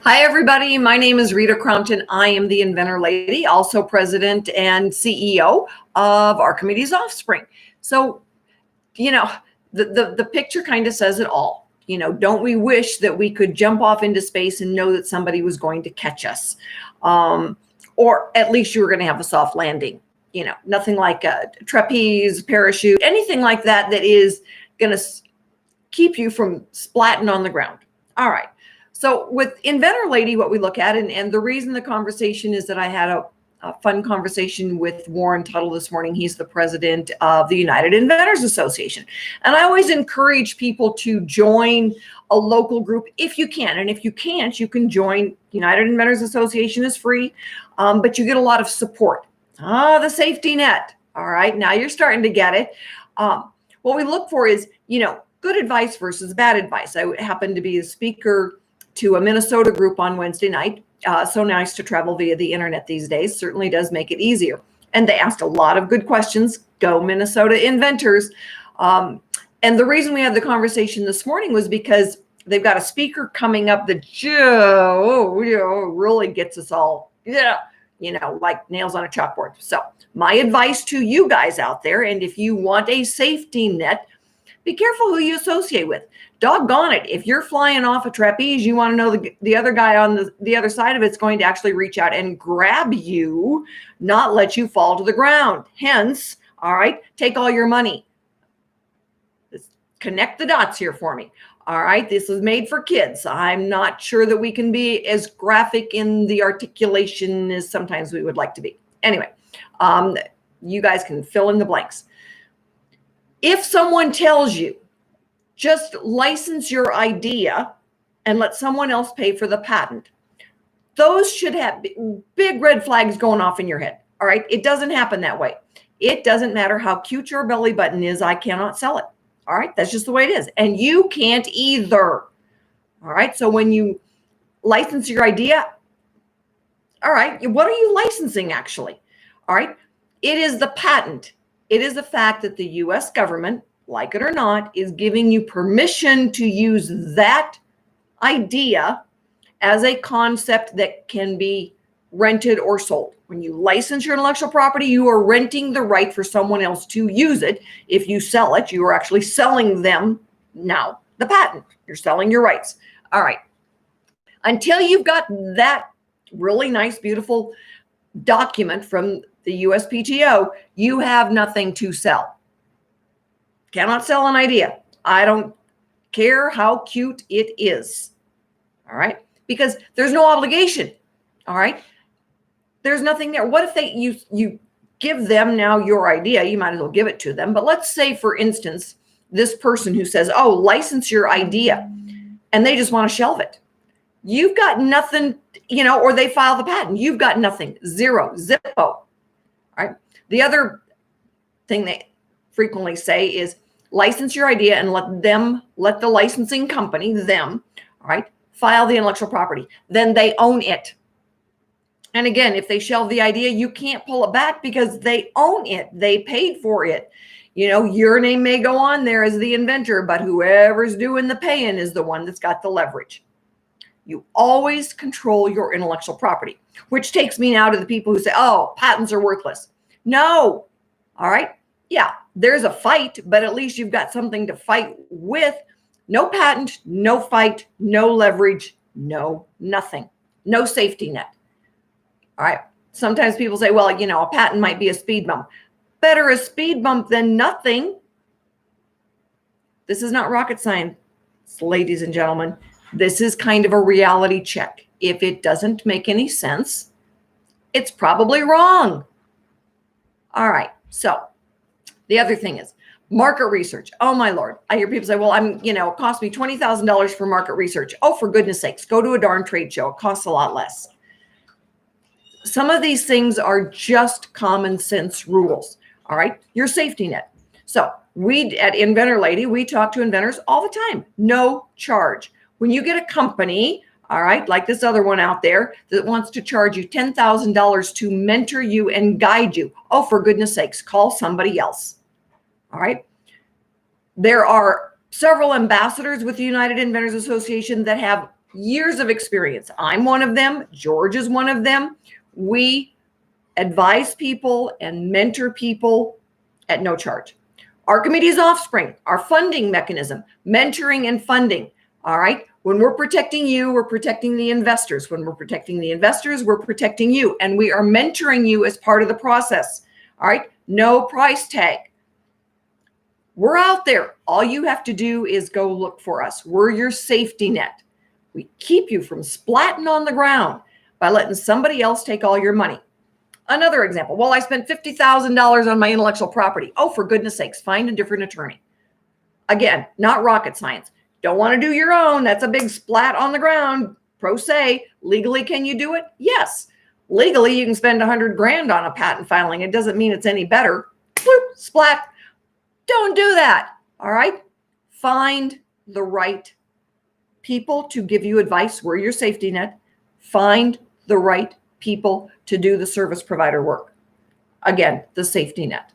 Hi, everybody. My name is Rita Crompton. I am the Inventor Lady, also president and CEO of Archimedes Offspring. So, the picture kind of says it all. Don't we wish that we could jump off into space and know that somebody was going to catch us? Or at least you were going to have a soft landing. Nothing like a trapeze, parachute, anything like that that is going to keep you from splatting on the ground. All right. So with Inventor Lady, what we look at, and the reason the conversation is that I had a fun conversation with Warren Tuttle this morning. He's the president of the United Inventors Association. And I always encourage people to join a local group if you can. And if you can't, you can join United Inventors Association is free, but you get a lot of support. The safety net. All right, now you're starting to get it. What we look for is, good advice versus bad advice. I happened to be a speaker to a Minnesota group on Wednesday night. So nice to travel via the internet these days. Certainly does make it easier. And they asked a lot of good questions. Go Minnesota Inventors. And the reason we had the conversation this morning was because they've got a speaker coming up that really gets us all, like nails on a chalkboard. So my advice to you guys out there, and if you want a safety net, be careful who you associate with. Doggone it. If you're flying off a trapeze, you want to know the other guy on the other side of it's going to actually reach out and grab you, not let you fall to the ground. Hence, all right, take all your money. Just connect the dots here for me. All right, this is made for kids. I'm not sure that we can be as graphic in the articulation as sometimes we would like to be. Anyway, you guys can fill in the blanks. If someone tells you, just license your idea and let someone else pay for the patent, those should have big red flags going off in your head. All right. It doesn't happen that way. It doesn't matter how cute your belly button is. I cannot sell it. All right. That's just the way it is. And you can't either. All right. So when you license your idea, all right, what are you licensing actually? All right. It is the patent. It is the fact that the U.S. government, like it or not, is giving you permission to use that idea as a concept that can be rented or sold. When you license your intellectual property, you are renting the right for someone else to use it. If you sell it, you are actually selling them now the patent. You're selling your rights. All right. Until you've got that really nice, beautiful document from the USPTO, you have nothing to sell. Cannot sell an idea. I don't care how cute it is. All right. Because there's no obligation. All right. There's nothing there. What if you give them now your idea? You might as well give it to them. But let's say, for instance, this person who says, oh, license your idea, and they just want to shelve it. You've got nothing, or they file the patent. You've got nothing. Zero. Zippo. All right. The other thing they frequently say is license your idea and let the licensing company, all right, file the intellectual property. Then they own it. And again, if they shelve the idea, you can't pull it back because they own it. They paid for it. Your name may go on there as the inventor, but whoever's doing the paying is the one that's got the leverage. You always control your intellectual property, which takes me now to the people who say, oh, patents are worthless. No. All right. Yeah, there's a fight, but at least you've got something to fight with. No patent, no fight, no leverage, no nothing, no safety net. All right. Sometimes people say, well, a patent might be a speed bump. Better a speed bump than nothing. This is not rocket science, ladies and gentlemen. This is kind of a reality check. If it doesn't make any sense, it's probably wrong. All right. So the other thing is market research. Oh, my Lord. I hear people say, well, it cost me $20,000 for market research. Oh, for goodness sakes, go to a darn trade show. It costs a lot less. Some of these things are just common sense rules. All right. Your safety net. So we at Inventor Lady, we talk to inventors all the time. No charge. When you get a company, all right, like this other one out there that wants to charge you $10,000 to mentor you and guide you. Oh, for goodness sakes, call somebody else. All right. There are several ambassadors with the United Inventors Association that have years of experience. I'm one of them. George is one of them. We advise people and mentor people at no charge. Archimedes' offspring, our funding mechanism, mentoring and funding. All right. When we're protecting you, we're protecting the investors. When we're protecting the investors, we're protecting you. And we are mentoring you as part of the process. All right. No price tag. We're out there. All you have to do is go look for us. We're your safety net. We keep you from splatting on the ground by letting somebody else take all your money. Another example. Well, I spent $50,000 on my intellectual property. Oh, for goodness sakes, find a different attorney. Again, not rocket science. Don't want to do your own. That's a big splat on the ground. Pro se. Legally, can you do it? Yes. Legally, you can spend $100,000 on a patent filing. It doesn't mean it's any better. Bloop, splat. Don't do that. All right. Find the right people to give you advice. We're your safety net. Find the right people to do the service provider work. Again, the safety net.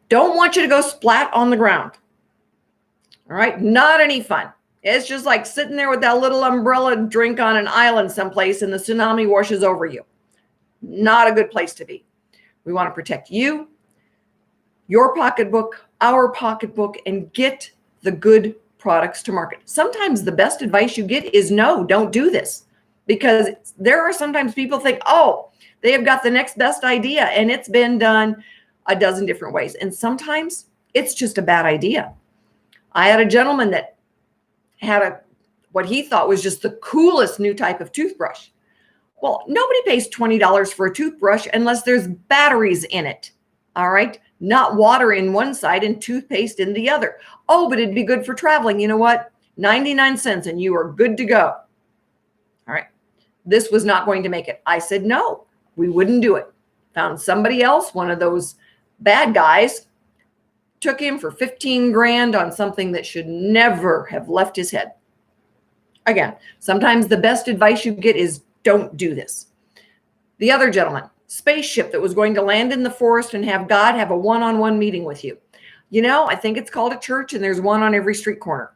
Don't want you to go splat on the ground. All right. Not any fun. It's just like sitting there with that little umbrella drink on an island someplace and the tsunami washes over you. Not a good place to be. We want to protect you, your pocketbook, our pocketbook, and get the good products to market. Sometimes the best advice you get is no, don't do this. Because there are sometimes people think, oh, they have got the next best idea and it's been done a dozen different ways. And sometimes it's just a bad idea. I had a gentleman that had what he thought was just the coolest new type of toothbrush. Well, nobody pays $20 for a toothbrush unless there's batteries in it. All right. Not water in one side and toothpaste in the other. Oh, but it'd be good for traveling. You know what? 99 cents and you are good to go. All right. This was not going to make it. I said, no, we wouldn't do it. Found somebody else, one of those bad guys, took him for 15 grand on something that should never have left his head. Again, sometimes the best advice you get is don't do this. The other gentleman, spaceship that was going to land in the forest and have God have a one-on-one meeting with you. You know, I think it's called a church and there's one on every street corner.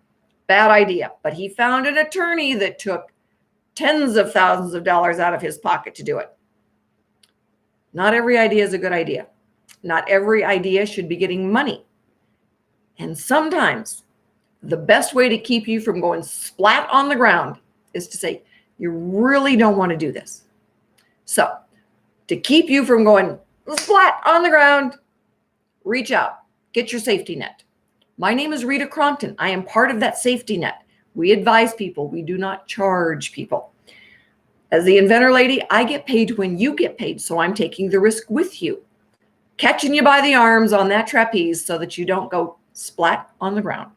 Bad idea. But he found an attorney that took tens of thousands of dollars out of his pocket to do it. Not every idea is a good idea. Not every idea should be getting money. And sometimes the best way to keep you from going splat on the ground is to say, you really don't want to do this. So to keep you from going splat on the ground, reach out, get your safety net. My name is Rita Crompton. I am part of that safety net. We advise people. We do not charge people. As the inventor lady, I get paid when you get paid. So I'm taking the risk with you, catching you by the arms on that trapeze so that you don't go splat on the ground.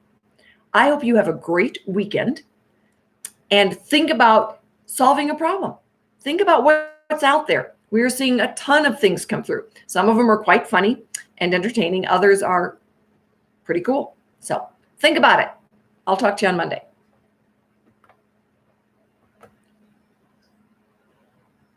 I hope you have a great weekend and think about solving a problem. Think about what's out there. We are seeing a ton of things come through. Some of them are quite funny and entertaining. Others are pretty cool. So think about it. I'll talk to you on Monday.